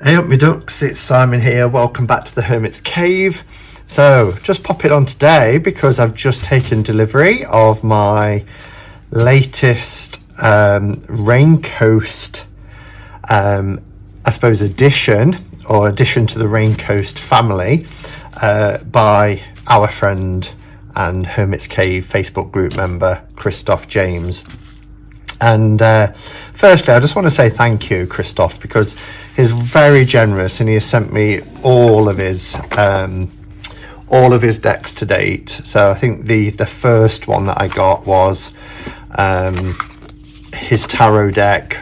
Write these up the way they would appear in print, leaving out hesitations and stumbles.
Hey up me ducks, it's Simon here. Welcome back to the Hermit's Cave. So just pop it on today because I've just taken delivery of my latest Raincoast I suppose addition to the Raincoast family by our friend and Hermit's Cave Facebook group member Christoph James. And firstly, I just want to say thank you, Christoph, because he's very generous and he has sent me all of his decks to date. So I think the first one that I got was his tarot deck,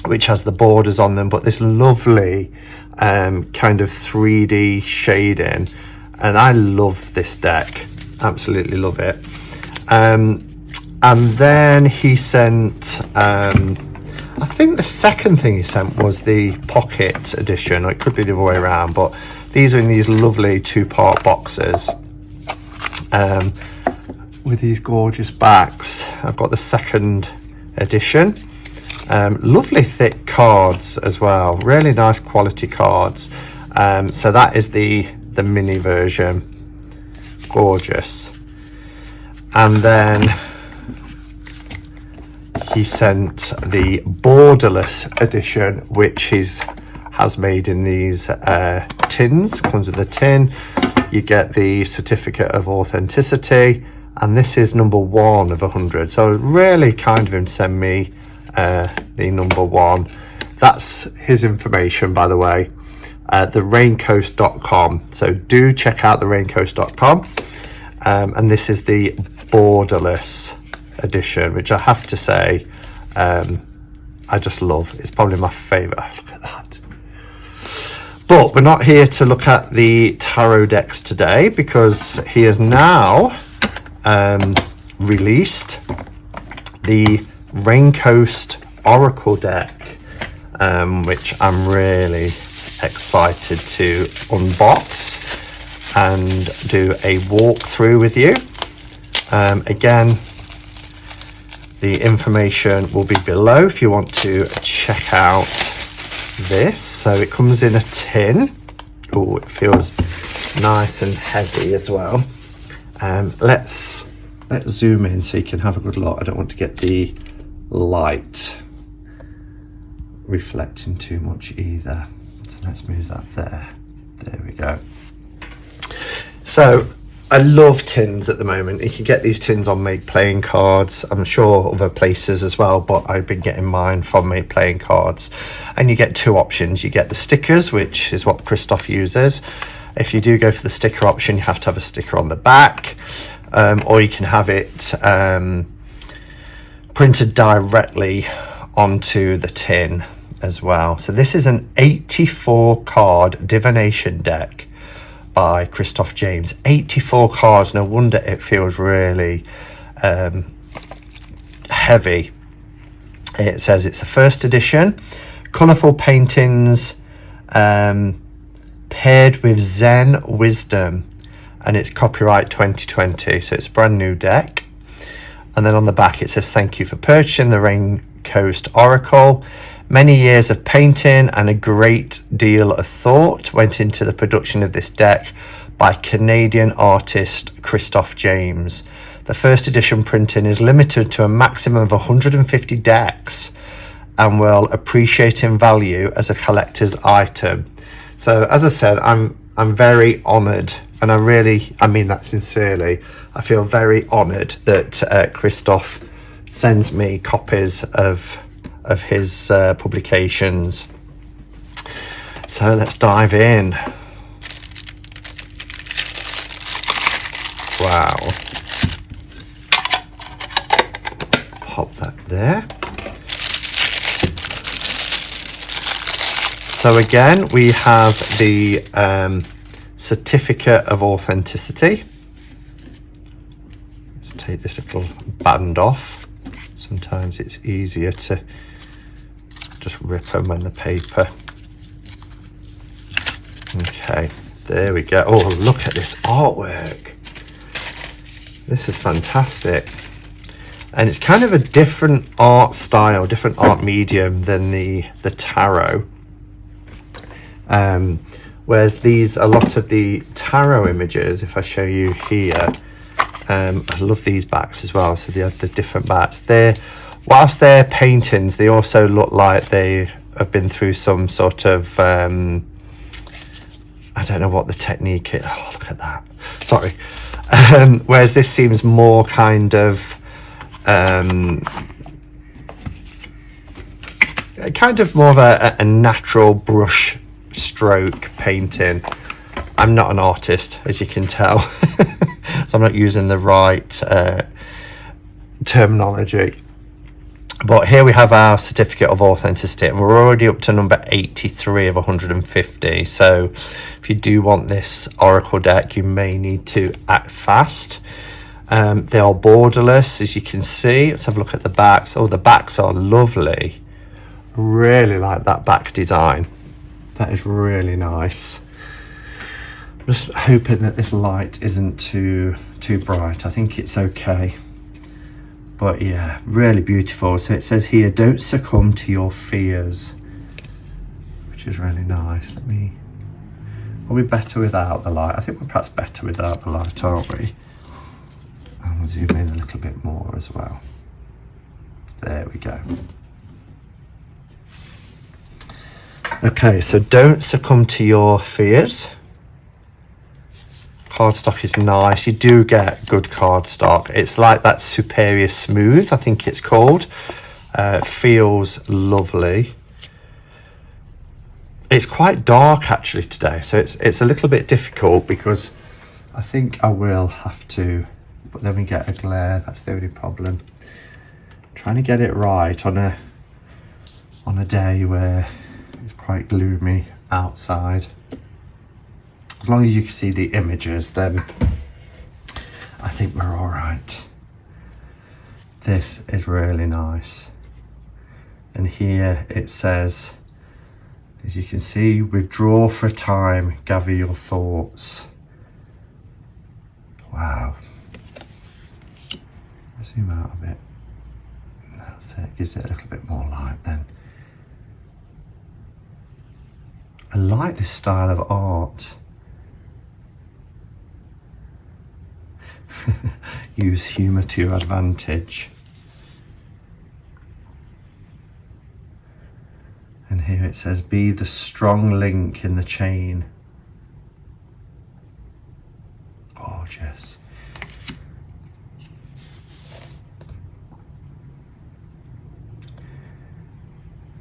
which has the borders on them, but this lovely kind of 3D shading. And I love this deck, absolutely love it. And then he sent, I think the second thing he sent was the pocket edition, or it could be the other way around, but these are in these lovely 2-part boxes with these gorgeous backs. I've got the second edition. Lovely thick cards as well, really nice quality cards. So that is the mini version, gorgeous. And then he sent the borderless edition, which has made in these tins. Comes with a tin. You get the certificate of authenticity, and this is number 1 of 100. So really kind of him to send me the number 1. That's his information, by the way, the raincoast.com. So do check out the raincoast.com. And this is the borderless edition, which I have to say I just love. It's probably my favorite. Look at that. But we're not here to look at the tarot decks today, because he has now released the Raincoast Oracle deck, which I'm really excited to unbox and do a walkthrough with you. Again, the information will be below if you want to check out this. So it comes in a tin. Oh, it feels nice and heavy as well. Let's zoom in so you can have a good look. I don't want to get the light reflecting too much either. So let's move that there. There we go. So I love tins at the moment. You can get these tins on Make Playing Cards. I'm sure other places as well, but I've been getting mine from Make Playing Cards. And you get 2 options. You get the stickers, which is what Christoph uses. If you do go for the sticker option, you have to have a sticker on the back. Or you can have it printed directly onto the tin as well. So this is an 84 card divination deck by Christoph James. 84 cards. No wonder it feels really heavy. It says it's the first edition, colourful paintings paired with Zen wisdom, and it's copyright 2020. So it's a brand new deck. And then on the back it says, thank you for purchasing the Raincoast Oracle. Many years of painting and a great deal of thought went into the production of this deck by Canadian artist Christoph James. The first edition printing is limited to a maximum of 150 decks and will appreciate in value as a collector's item. So as I said, I'm very honoured, and I mean that sincerely. I feel very honoured that Christoph sends me copies of his publications. So let's dive in. Wow. Pop that there. So again, we have the certificate of authenticity. Let's take this little band off. Sometimes it's easier to just rip them on the paper. Okay, there we go. Oh, look at this artwork. This is fantastic. And it's kind of a different art style, different art medium than the tarot. Whereas these, a lot of the tarot images, if I show you here, I love these backs as well. So they have the different backs. Whilst they're paintings, they also look like they have been through some sort of, I don't know what the technique is. Oh, look at that. Sorry. Whereas this seems more kind of, more of a natural brush stroke painting. I'm not an artist, as you can tell, so I'm not using the right terminology. But here we have our certificate of authenticity, and we're already up to number 83 of 150. So if you do want this oracle deck, you may need to act fast. They are borderless, as you can see. Let's have a look at the backs. Oh, the backs are lovely. Really like that back design. That is really nice. I'm just hoping that this light isn't too bright. I think it's okay. But yeah, really beautiful. So it says here, don't succumb to your fears, which is really nice. Are we better without the light? I think we're perhaps better without the light, aren't we? And we'll zoom in a little bit more as well. There we go. Okay, so don't succumb to your fears. Cardstock is nice. You do get good cardstock. It's like that Superior Smooth, I think it's called. Feels lovely. It's quite dark actually today, so it's a little bit difficult because I think I will have to, but then we get a glare. That's the only problem. Trying to get it right on a day where it's quite gloomy outside. As long as you can see the images, then I think we're all right. This is really nice. And here it says, as you can see, withdraw for a time, gather your thoughts. Wow. Zoom out a bit. That's it, gives it a little bit more light then. I like this style of art. Use humour to your advantage. And here it says, be the strong link in the chain. Gorgeous.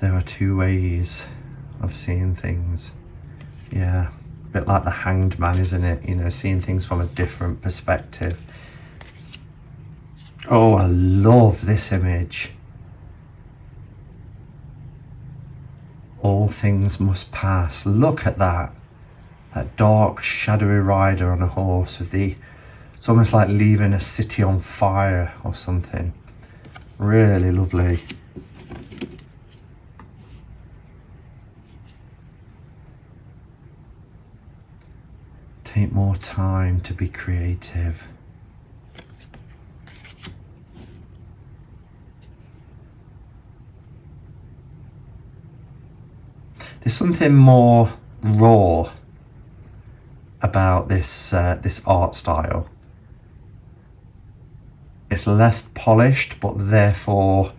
There are two ways of seeing things. Yeah, a bit like the Hanged Man, isn't it? You know, seeing things from a different perspective. Oh, I love this image. All things must pass. Look at that. That dark, shadowy rider on a horse with it's almost like leaving a city on fire or something. Really lovely. Take more time to be creative. There's something more raw about this this art style. It's less polished, but therefore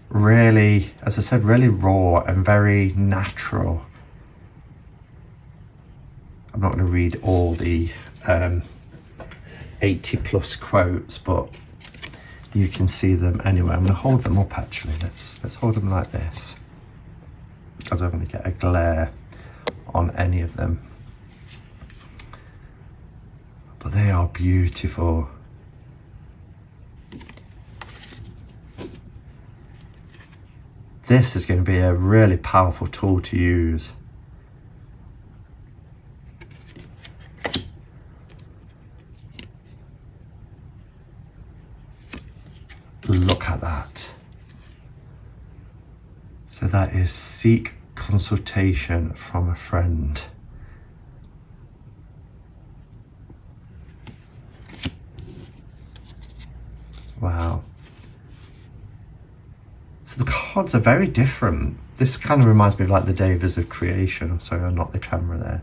really, as I said, really raw and very natural. I'm not going to read all the 80 plus quotes, but you can see them anyway. I'm going to hold them up actually. Let's hold them like this. I don't want to get a glare on any of them. But they are beautiful. This is going to be a really powerful tool to use. Look at that. So that is seek consultation from a friend. Wow. So the cards are very different. This kind of reminds me of like the Davers of Creation. Sorry, I'm not the camera there.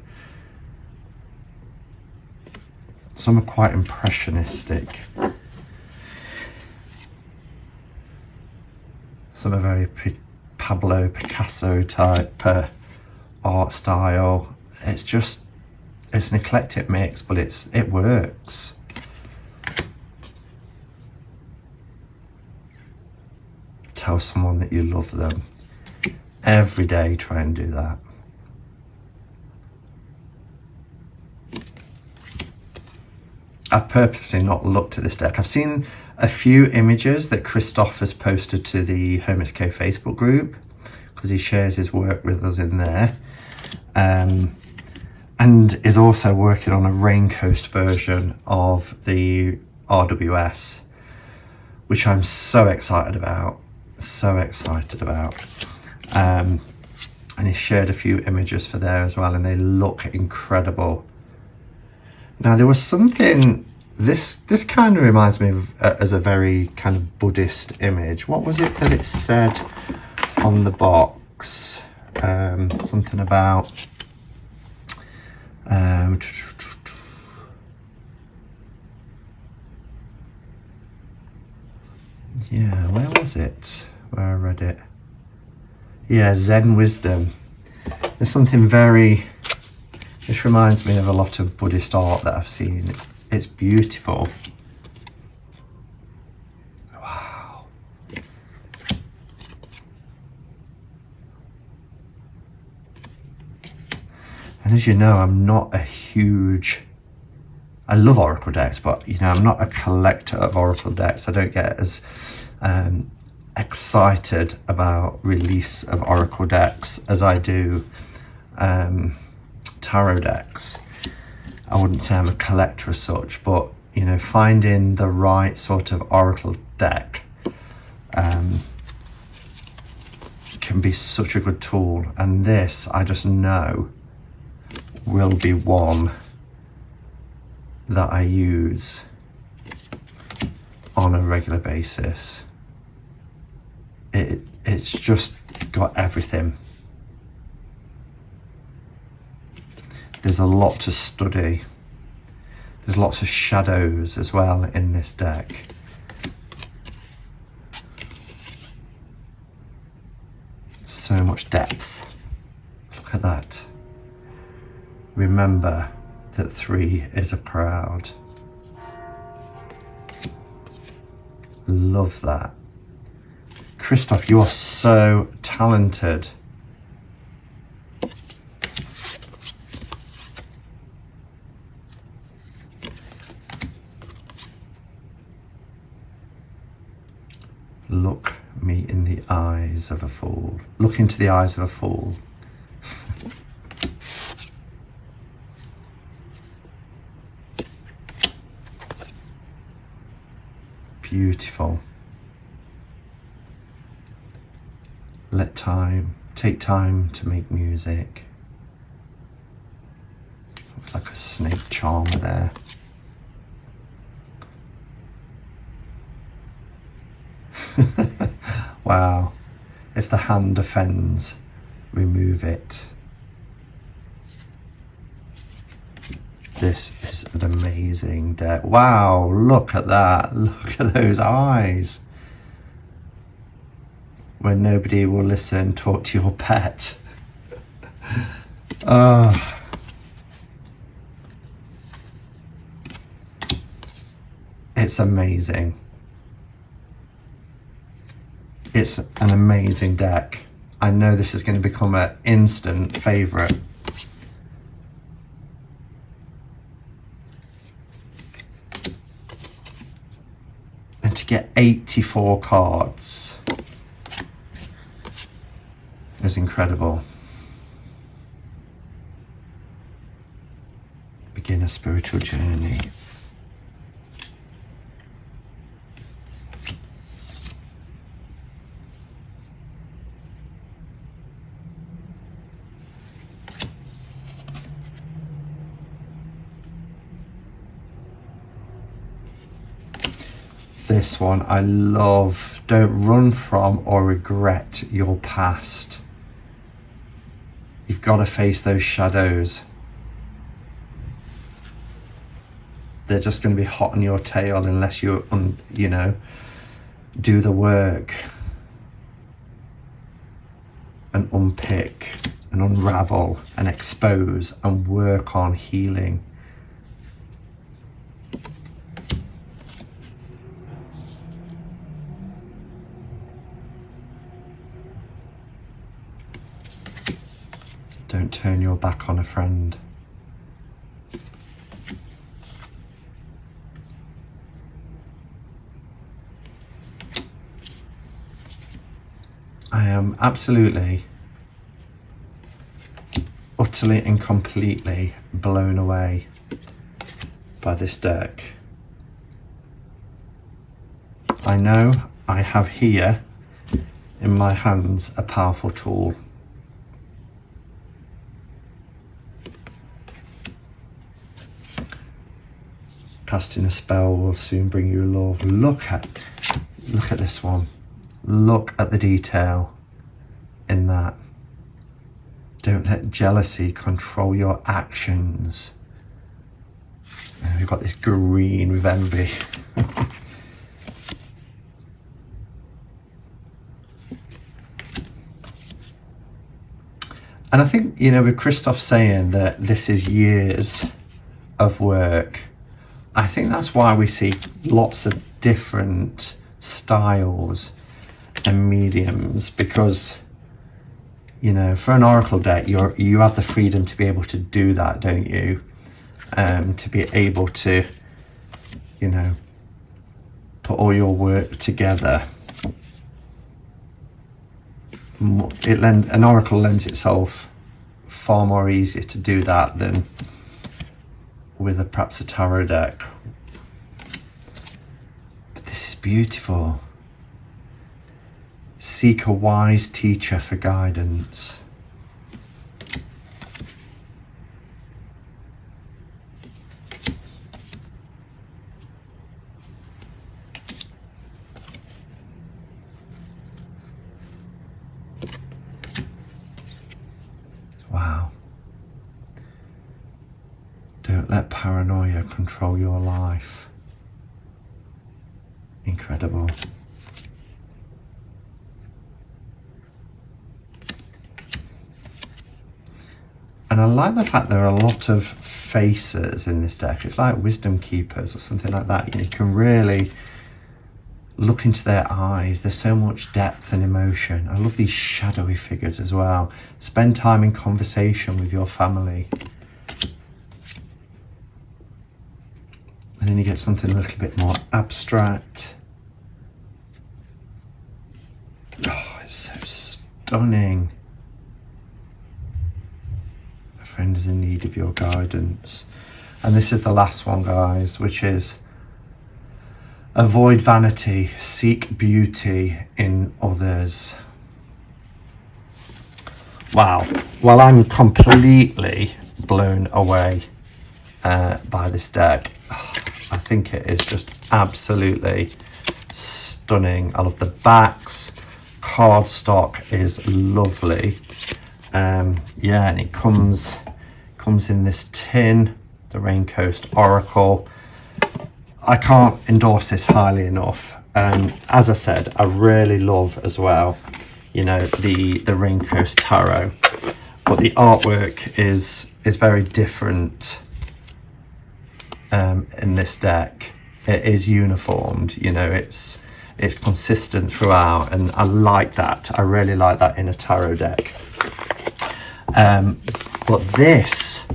Some are quite impressionistic. Some are very Pablo Picasso type art style. It's an eclectic mix, but it works. Tell someone that you love them. Every day, try and do that. I've purposely not looked at this deck. I've seen a few images that Christoph has posted to the Hermit's Cave Facebook group, because he shares his work with us in there, and is also working on a Raincoast version of the RWS, which I'm so excited about. And he shared a few images for there as well, and they look incredible. Now there was something, this kind of reminds me of as a very kind of Buddhist image. What was it that it said on the box? Something about yeah, where was it? Where I read it? Yeah, Zen wisdom. There's something very, this reminds me of a lot of Buddhist art that I've seen. It's beautiful. Wow. And as you know, I'm not a huge, I love Oracle decks, but you know, I'm not a collector of Oracle decks. I don't get as excited about release of Oracle decks as I do tarot decks. I wouldn't say I'm a collector as such, but you know, finding the right sort of Oracle deck can be such a good tool, and this I just know will be one that I use on a regular basis. It's just got everything. There's a lot to study. There's lots of shadows as well in this deck. So much depth. Look at that. Remember that 3 is a crowd. Love that. Christoph, you are so talented. Look me in the eyes of a fool. Look into the eyes of a fool. Beautiful. Take time to make music. Looks like a snake charmer there. Wow. If the hand offends, remove it. This is an amazing deck. Wow, look at that. Look at those eyes. When nobody will listen, talk to your pet. It's amazing. It's an amazing deck. I know this is going to become an instant favourite. And to get 84 cards is incredible. Begin a spiritual journey. this one I love. Don't run from or regret your past. You've got to face those shadows. They're just going to be hot on your tail unless you do the work and unpick and unravel and expose and work on healing. Don't turn your back on a friend. I am absolutely, utterly and completely blown away by this deck. I know I have here in my hands a powerful tool. Casting a spell will soon bring you love. Look at this one. Look at the detail in that. Don't let jealousy control your actions. And we've got this green with envy. And I think, with Christoph saying that this is years of work, I think that's why we see lots of different styles and mediums, because for an oracle deck you have the freedom to be able to do that, don't you? To be able to put all your work together. An oracle lends itself far more easier to do that than with perhaps a tarot deck. But this is beautiful. Seek a wise teacher for guidance. Wow. Don't let paranoia control your life. Incredible. And I like the fact there are a lot of faces in this deck. It's like wisdom keepers or something like that. You can really look into their eyes. There's so much depth and emotion. I love these shadowy figures as well. Spend time in conversation with your family. And then you get something a little bit more abstract. Oh, it's so stunning. A friend is in need of your guidance. And this is the last one, guys, which is avoid vanity, seek beauty in others. Wow. Well, I'm completely blown away by this deck. I think it is just absolutely stunning. I love the backs. Cardstock is lovely. Yeah, and it comes in this tin, the Raincoast Oracle. I can't endorse this highly enough. As I said, I really love as well, the Raincoast Tarot, but the artwork is very different in this deck. It is uniformed, it's consistent throughout, and I like that. I really like that in a tarot deck. But this,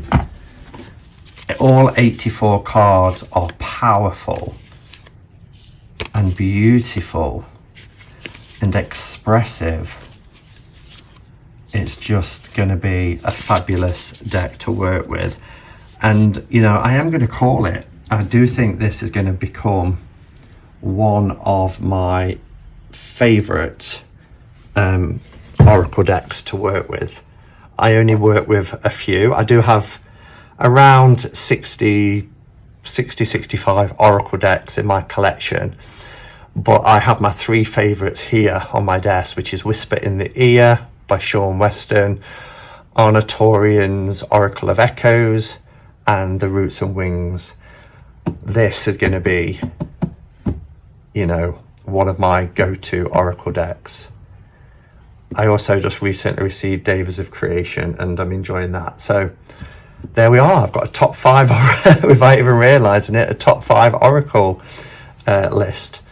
all 84 cards are powerful and beautiful and expressive. It's just going to be a fabulous deck to work with. And, I am going to call it. I do think this is going to become one of my favourite oracle decks to work with. I only work with a few. I do have around 65 oracle decks in my collection, but I have my 3 favourites here on my desk, which is Whisper in the Ear by Sean Weston, Arnatorian's Oracle of Echoes, and The Roots and Wings. This is going to be, you know, one of my go-to Oracle decks. I also just recently received Davers of Creation, and I'm enjoying that. So there we are. I've got a top 5, without even realising it, a top 5 Oracle list.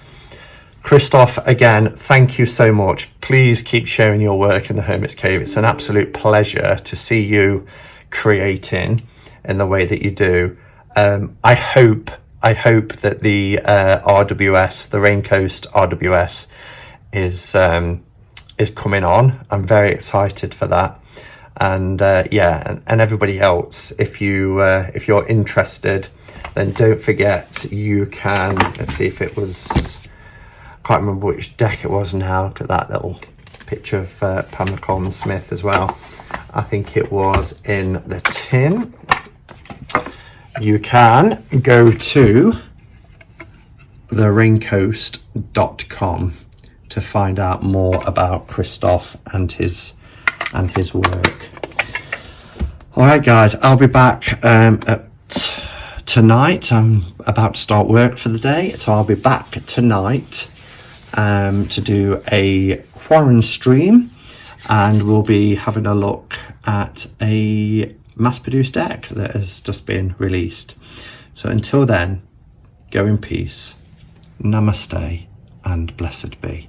Christoph, again, thank you so much. Please keep sharing your work in the Hermit's Cave. It's an absolute pleasure to see you creating in the way that you do. I hope that the RWS, the Raincoast RWS, is coming on. I'm very excited for that. And yeah, and everybody else, if you're interested, then don't forget you can. Let's see if it was. Can't remember which deck it was now. Look at that little picture of Pamela Coleman Smith as well. I think it was in the tin. You can go to theraincoast.com to find out more about Christoph and his work. All right, guys, I'll be back tonight. I'm about to start work for the day, so I'll be back tonight to do a quarantine stream, and we'll be having a look at a mass-produced deck that has just been released. So until then, go in peace, namaste, and blessed be.